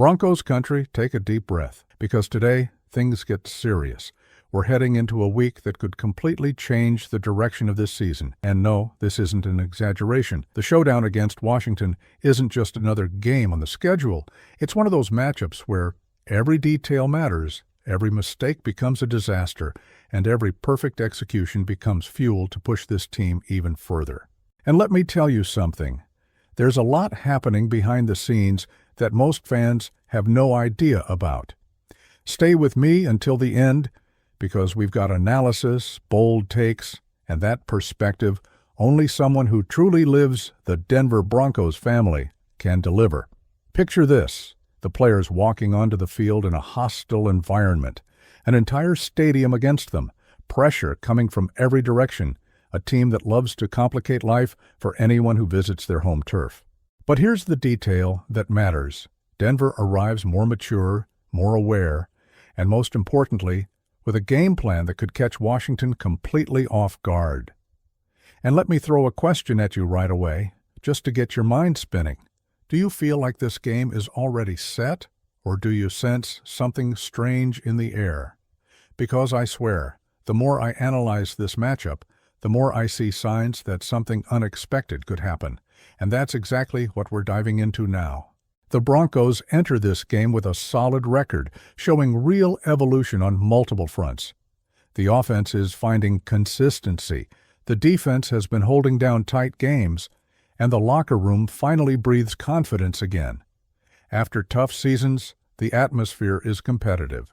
Broncos country, take a deep breath, because today things get serious. We're heading into a week that could completely change the direction of this season. And no, this isn't an exaggeration. The showdown against Washington isn't just another game on the schedule. It's one of those matchups where every detail matters, every mistake becomes a disaster, and every perfect execution becomes fuel to push this team even further. And let me tell you something. There's a lot happening behind the scenes that most fans have no idea about. Stay with me until the end, because we've got analysis, bold takes, and that perspective only someone who truly lives the Denver Broncos family can deliver. Picture this: the players walking onto the field in a hostile environment, an entire stadium against them, pressure coming from every direction, a team that loves to complicate life for anyone who visits their home turf. But here's the detail that matters. Denver arrives more mature, more aware, and most importantly, with a game plan that could catch Washington completely off guard. And let me throw a question at you right away, just to get your mind spinning. Do you feel like this game is already set, or do you sense something strange in the air? Because I swear, the more I analyze this matchup, the more I see signs that something unexpected could happen. And that's exactly what we're diving into now. The Broncos enter this game with a solid record, showing real evolution on multiple fronts. The offense is finding consistency, the defense has been holding down tight games, and the locker room finally breathes confidence again. After tough seasons, the atmosphere is competitive,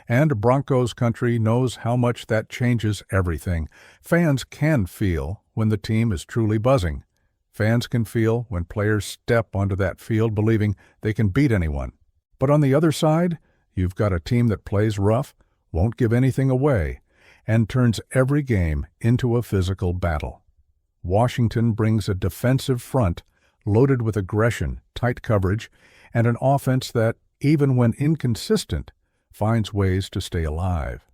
and Broncos country knows how much that changes everything. Fans can feel when the team is truly buzzing. Fans can feel when players step onto that field believing they can beat anyone. But on the other side, you've got a team that plays rough, won't give anything away, and turns every game into a physical battle. Washington brings a defensive front loaded with aggression, tight coverage, and an offense that, even when inconsistent, finds ways to stay alive.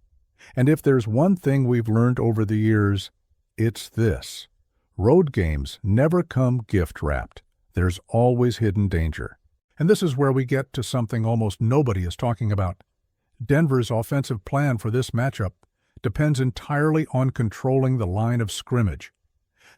And if there's one thing we've learned over the years, it's this: road games never come gift-wrapped. There's always hidden danger. And this is where we get to something almost nobody is talking about. Denver's offensive plan for this matchup depends entirely on controlling the line of scrimmage.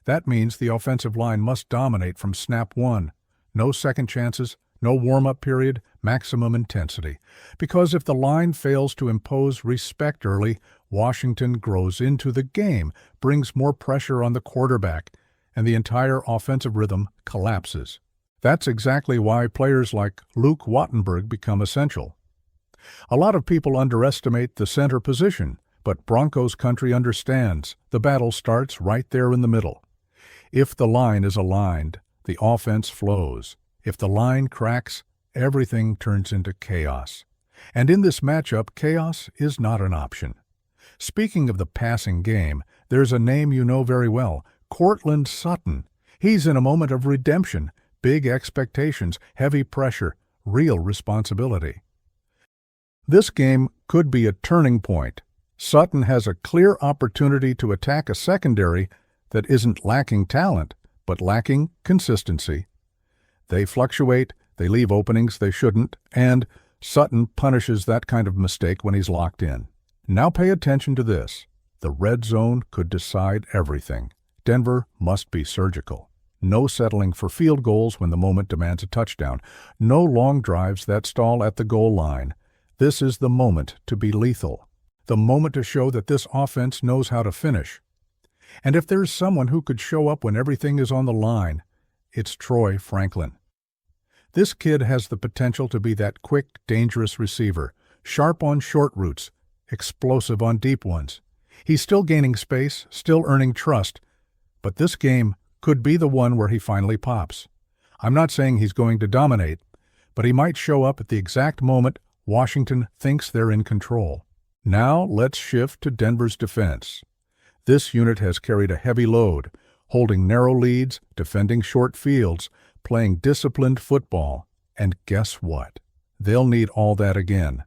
That means the offensive line must dominate from snap one. No second chances, no warm-up period, maximum intensity. Because if the line fails to impose respect early, Washington grows into the game, brings more pressure on the quarterback, and the entire offensive rhythm collapses. That's exactly why players like Luke Wattenberg become essential. A lot of people underestimate the center position, but Broncos country understands the battle starts right there in the middle. If the line is aligned, the offense flows. If the line cracks, everything turns into chaos. And in this matchup, chaos is not an option. Speaking of the passing game, there's a name you know very well, Courtland Sutton. He's in a moment of redemption, big expectations, heavy pressure, real responsibility. This game could be a turning point. Sutton has a clear opportunity to attack a secondary that isn't lacking talent, but lacking consistency. They fluctuate, they leave openings they shouldn't, and Sutton punishes that kind of mistake when he's locked in. Now pay attention to this. The red zone could decide everything. Denver must be surgical. No settling for field goals when the moment demands a touchdown. No long drives that stall at the goal line. This is the moment to be lethal. The moment to show that this offense knows how to finish. And if there's someone who could show up when everything is on the line, it's Troy Franklin. This kid has the potential to be that quick, dangerous receiver, sharp on short routes, explosive on deep ones. He's still gaining space, still earning trust, but this game could be the one where he finally pops. I'm not saying he's going to dominate, but he might show up at the exact moment Washington thinks they're in control. Now let's shift to Denver's defense. This unit has carried a heavy load, holding narrow leads, defending short fields, playing disciplined football. And guess what? They'll need all that again.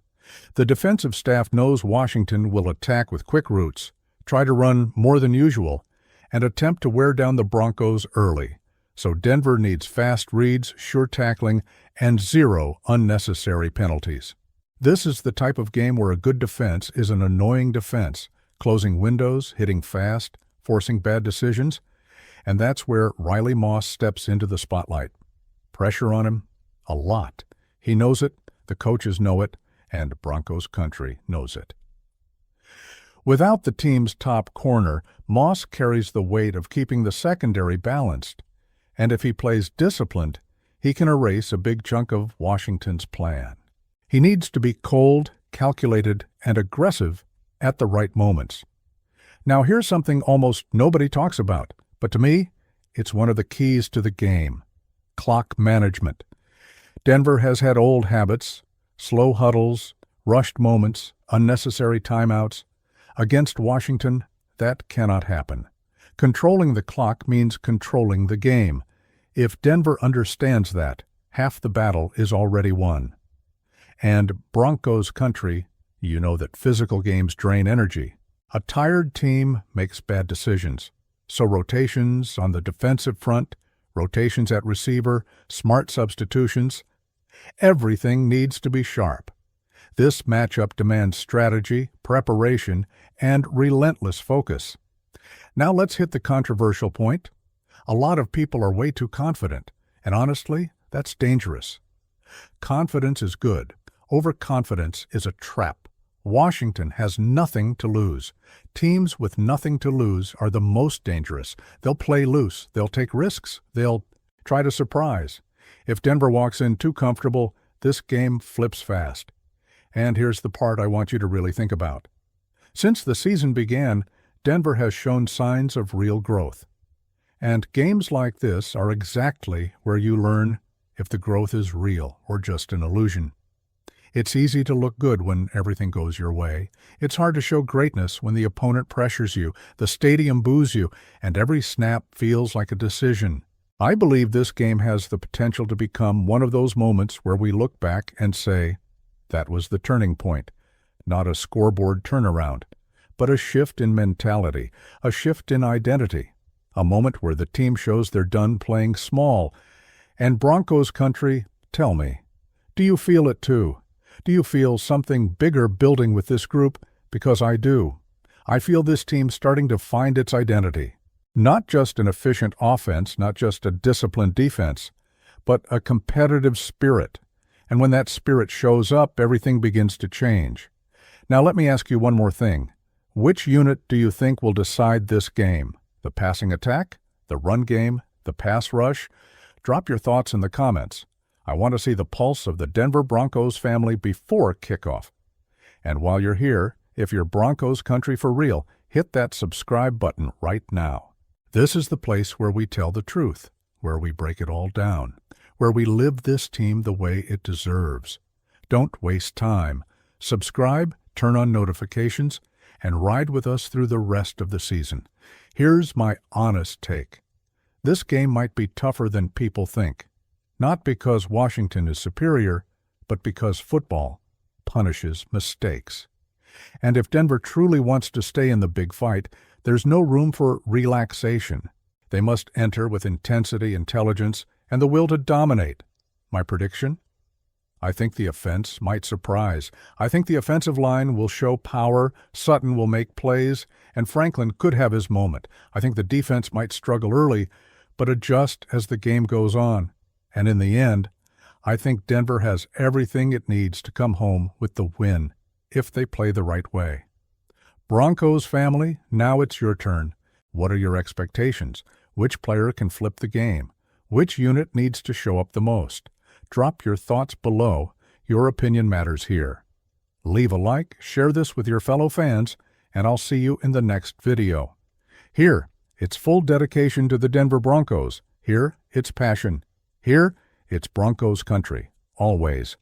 The defensive staff knows Washington will attack with quick routes, try to run more than usual, and attempt to wear down the Broncos early. So Denver needs fast reads, sure tackling, and zero unnecessary penalties. This is the type of game where a good defense is an annoying defense, closing windows, hitting fast, forcing bad decisions, and that's where Riley Moss steps into the spotlight. Pressure on him? A lot. He knows it, the coaches know it, and Broncos country knows it. Without the team's top corner, Moss carries the weight of keeping the secondary balanced, and if he plays disciplined, he can erase a big chunk of Washington's plan. He needs to be cold, calculated, and aggressive at the right moments. Now here's something almost nobody talks about, but to me, it's one of the keys to the game: clock management. Denver has had old habits, slow huddles, rushed moments, unnecessary timeouts. Against Washington, that cannot happen. Controlling the clock means controlling the game. If Denver understands that, half the battle is already won. And Broncos country, you know that physical games drain energy. A tired team makes bad decisions. So rotations on the defensive front, rotations at receiver, smart substitutions, everything needs to be sharp. This matchup demands strategy, preparation, and relentless focus. Now let's hit the controversial point. A lot of people are way too confident, and honestly, that's dangerous. Confidence is good. Overconfidence is a trap. Washington has nothing to lose. Teams with nothing to lose are the most dangerous. They'll play loose. They'll take risks. They'll try to surprise. If Denver walks in too comfortable, this game flips fast. And here's the part I want you to really think about. Since the season began, Denver has shown signs of real growth. And games like this are exactly where you learn if the growth is real or just an illusion. It's easy to look good when everything goes your way. It's hard to show greatness when the opponent pressures you, the stadium boos you, and every snap feels like a decision. I believe this game has the potential to become one of those moments where we look back and say, that was the turning point. Not a scoreboard turnaround, but a shift in mentality, a shift in identity, a moment where the team shows they're done playing small. And Broncos country, tell me, do you feel it too? Do you feel something bigger building with this group? Because I do. I feel this team starting to find its identity. Not just an efficient offense, not just a disciplined defense, but a competitive spirit. And when that spirit shows up, everything begins to change. Now let me ask you one more thing. Which unit do you think will decide this game? The passing attack? The run game? The pass rush? Drop your thoughts in the comments. I want to see the pulse of the Denver Broncos family before kickoff. And while you're here, if you're Broncos country for real, hit that subscribe button right now. This is the place where we tell the truth, where we break it all down, where we live this team the way it deserves. Don't waste time. Subscribe, turn on notifications, and ride with us through the rest of the season. Here's my honest take. This game might be tougher than people think. Not because Washington is superior, but because football punishes mistakes. And if Denver truly wants to stay in the big fight, there's no room for relaxation. They must enter with intensity, intelligence, and the will to dominate. My prediction? I think the offense might surprise. I think the offensive line will show power, Sutton will make plays, and Franklin could have his moment. I think the defense might struggle early, but adjust as the game goes on. And in the end, I think Denver has everything it needs to come home with the win, if they play the right way. Broncos family, now it's your turn. What are your expectations? Which player can flip the game? Which unit needs to show up the most? Drop your thoughts below. Your opinion matters here. Leave a like, share this with your fellow fans, and I'll see you in the next video. Here, it's full dedication to the Denver Broncos. Here, it's passion. Here, it's Broncos country, always.